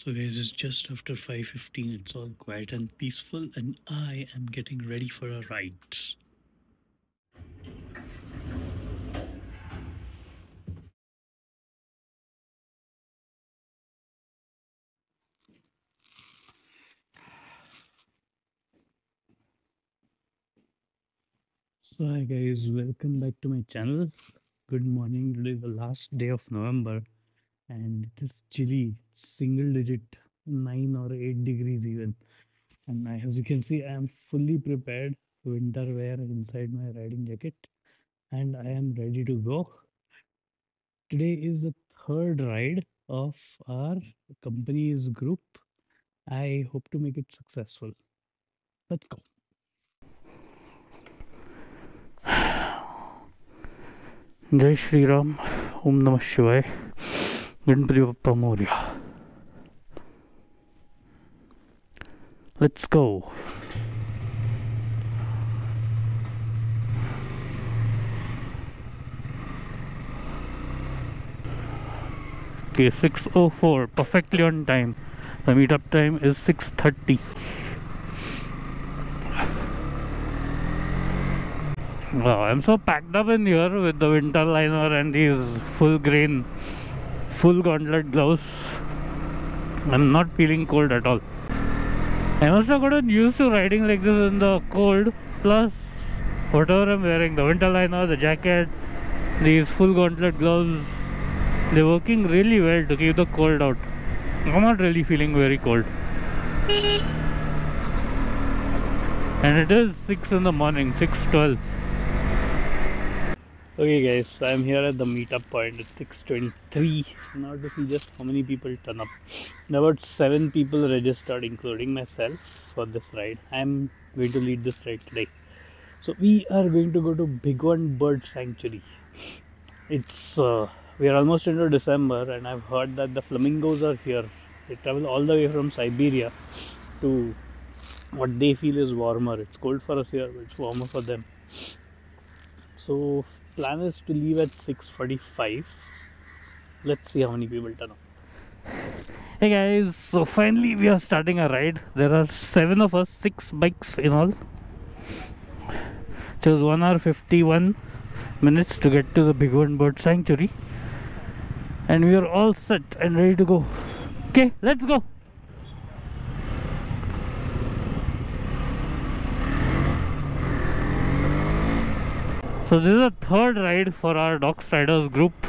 So guys, it's just after 5:15. It's all quiet and peaceful, and I am getting ready for a ride. So hi guys, welcome back to my channel. Good morning. Today is the last day of November, and it is chilly, single digit 9 or 8 degrees even. And as you can see, I am fully prepared, winter wear inside my riding jacket, and I am ready to go. Today is the third ride of our company's group. I hope to make it successful. Let's go. Jai Shri Ram, Om Namah Shivaya, Ganpati Bappa Moria. Let's go. Okay, 6:04, perfectly on time. The meetup time is 6:30. Wow, I'm so packed up in here with the winter liner and these full grain, full gauntlet gloves. I'm not feeling cold at all. I must have gotten used to riding like this in the cold, plus whatever I'm wearing, the winter liner, the jacket, these full gauntlet gloves, they're working really well to keep the cold out. I'm not really feeling very cold. And it is 6 in the morning, 6:12. Okay guys, so I'm here at the meetup point. It's 6:23. Now to see just how many people turn up. There were about 7 people registered, including myself, for this ride. I'm going to lead this ride today. So we are going to go to Bhigwan Bird Sanctuary. It's we are almost into December, and I've heard that the flamingos are here. They travel all the way from Siberia to what they feel is warmer. It's cold for us here, but it's warmer for them. So plan is to leave at 6:45. Let's see how many people turn up. Hey guys, so finally we are starting a ride. There are 7 of us, 6 bikes in all. It was 1 hour 51 minutes to get to the Bhigwan Bird Sanctuary, and we are all set and ready to go. Okay, let's go. So this is the third ride for our Docs Riders group.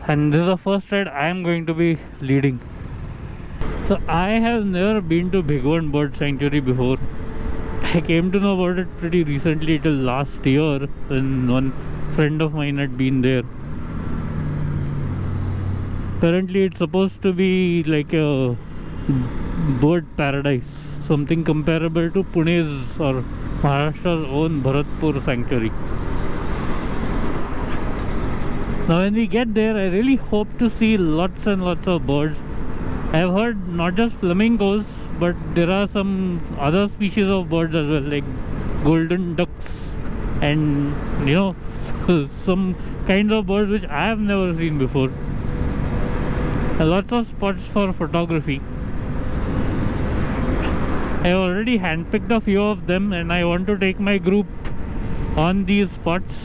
And this is the first ride I am going to be leading. So I have never been to Bhigwan Bird Sanctuary before. I came to know about it pretty recently, till last year, when one friend of mine had been there. Apparently it's supposed to be like a bird paradise, something comparable to Pune's or Maharashtra's own Bharatpur Sanctuary. Now when we get there, I really hope to see lots and lots of birds. I've heard not just flamingos, but there are some other species of birds as well, like golden ducks and some kinds of birds which I have never seen before. Lots of spots for photography. I already handpicked a few of them, and I want to take my group on these spots.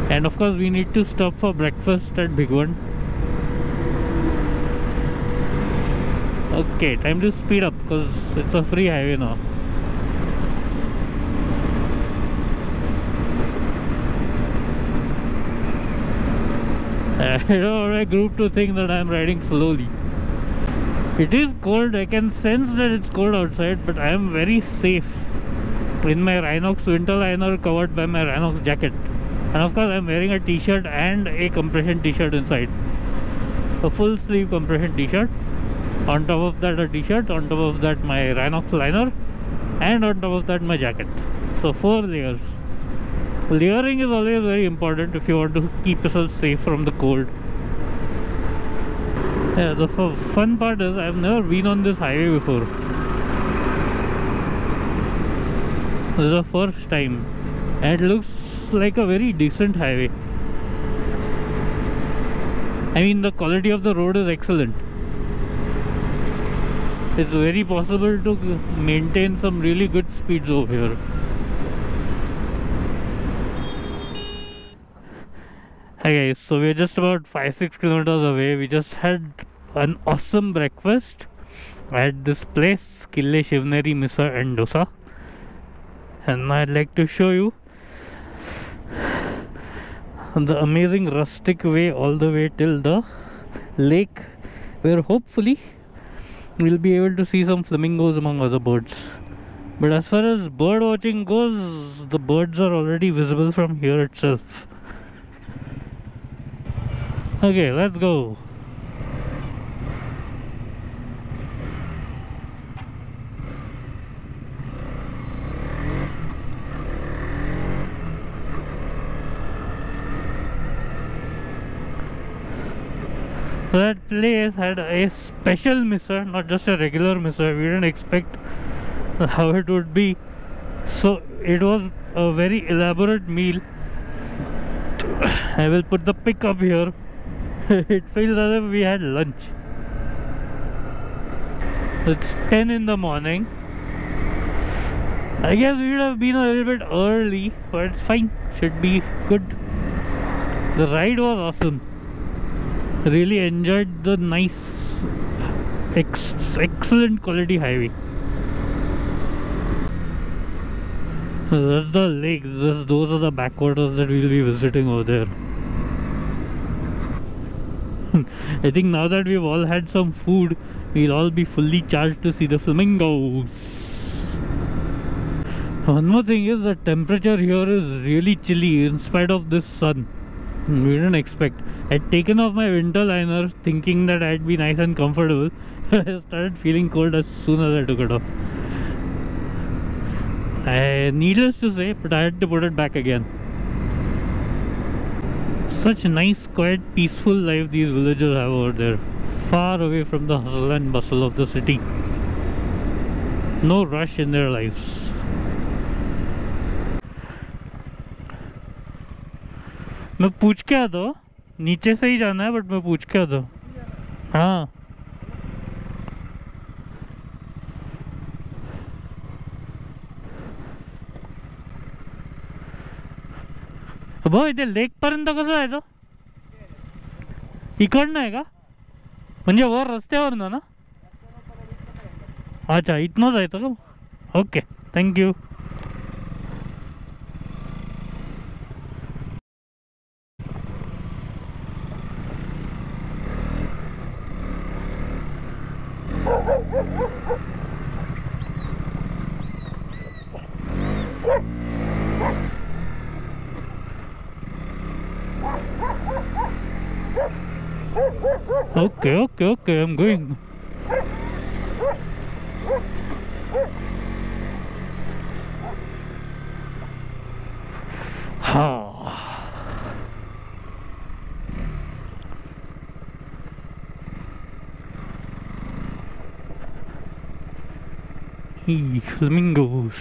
And of course we need to stop for breakfast at Bhigwan. Okay, time to speed up because it's a free highway now. I don't want my group to think that I'm riding slowly. It is cold, I can sense that it's cold outside, but I am very safe in my Rhinox winter liner covered by my Rhinox jacket. And of course I'm wearing a t-shirt and a compression t-shirt inside. A full sleeve compression t-shirt. On top of that a t-shirt, on top of that my Rhinox liner, and on top of that my jacket. So 4 layers. Layering is always very important if you want to keep yourself safe from the cold. Yeah, the fun part is I've never been on this highway before. This is the first time, and it looks like a very decent highway. I mean, the quality of the road is excellent. It's very possible to maintain some really good speeds over here. Hey guys, so we're just about 5-6 kilometers away. We just had an awesome breakfast at this place, Kille Shivneri Misal and Dosa. And I'd like to show you the amazing rustic way all the way till the lake, where hopefully we'll be able to see some flamingos among other birds. But as far as bird watching goes, the birds are already visible from here itself. Okay, let's go. That place had a special misal, not just a regular misal. We didn't expect how it would be. So it was a very elaborate meal. I will put the pic up here. It feels as if we had lunch. It's 10 in the morning. I guess we should have been a little bit early, but it's fine. Should be good. The ride was awesome. Really enjoyed the nice, excellent quality highway. That's the lake. Those are the backwaters that we'll be visiting over there. I think now that we've all had some food, we'll all be fully charged to see the flamingos. One more thing is the temperature here is really chilly in spite of this sun. We didn't expect. I'd taken off my winter liner thinking that I'd be nice and comfortable. I started feeling cold as soon as I took it off. Needless to say, but I had to put it back again. Such nice, quiet, peaceful life these villagers have over there, far away from the hustle and bustle of the city. No rush in their lives. मैं पूछ के आता हूँ, नीचे से ही जाना है, but मैं पूछ के आता हूँ. हाँ भाऊ इथे लेक पर्यंत कसं जायचं? इकडनं आहे का? म्हणजे वर रस्त्यावरनं ना? अच्छा, इथनं जायचं का? Okay, thank you. Okay, I'm going. Flamingos.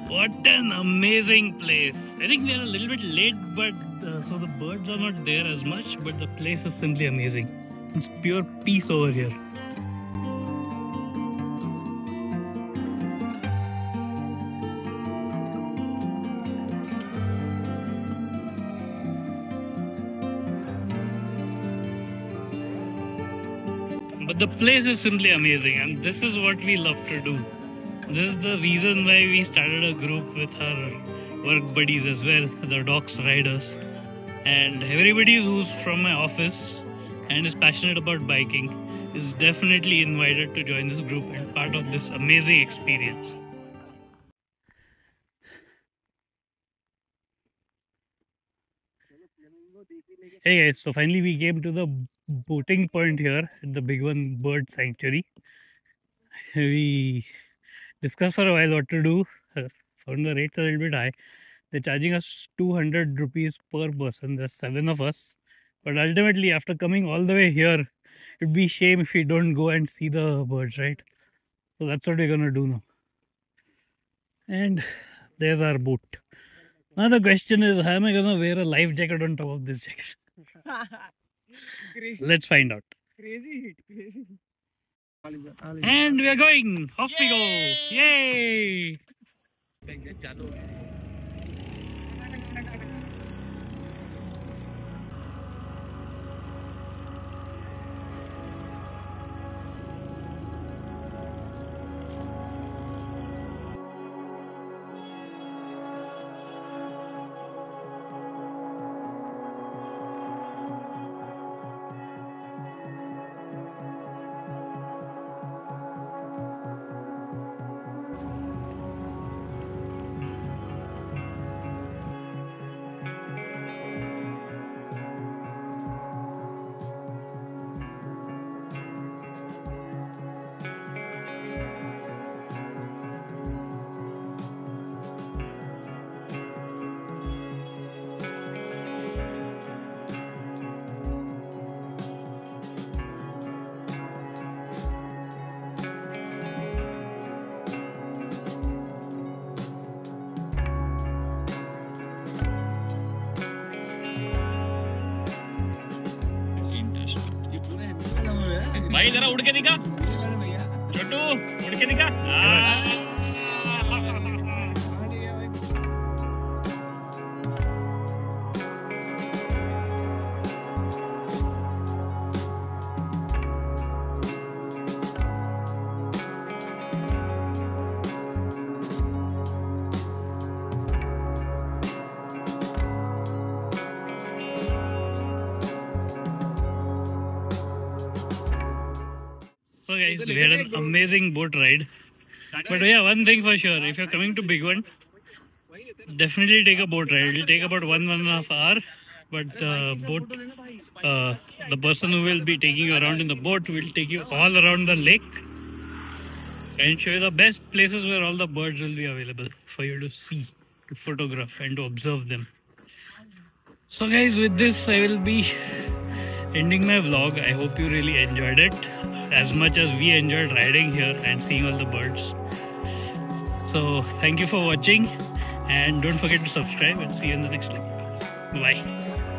What an amazing place. I think we are a little bit late, but so the birds are not there as much, but the place is simply amazing. It's pure peace over here. But the place is simply amazing, and this is what we love to do. This is the reason why we started a group with our work buddies as well, the Docs Riders. And everybody who's from my office and is passionate about biking, is definitely invited to join this group and part of this amazing experience. Hey guys, so finally we came to the boating point here at the Big One Bird Sanctuary. We discussed for a while what to do. Found the rates a little bit high. They're charging us 200 rupees per person. There's 7 of us. But ultimately, after coming all the way here, it'd be shame if we don't go and see the birds, right? So that's what we're gonna do now. And there's our boat. Now the question is, how am I gonna wear a life jacket on top of this jacket? Let's find out. Crazy hit. And we are going. Off we go. Yay! भाई जरा उड़ के दिखा छोटू उड़ के दिखा So guys, we had an amazing boat ride. But yeah, one thing for sure, if you're coming to Big One, definitely take a boat ride. It will take about 1.5 hours. But the person who will be taking you around in the boat will take you all around the lake and show you the best places where all the birds will be available for you to see, to photograph and to observe them. So guys, with this I will be ending my vlog. I hope you really enjoyed it as much as we enjoyed riding here and seeing all the birds. So thank you for watching and don't forget to subscribe and see you in the next one. Bye.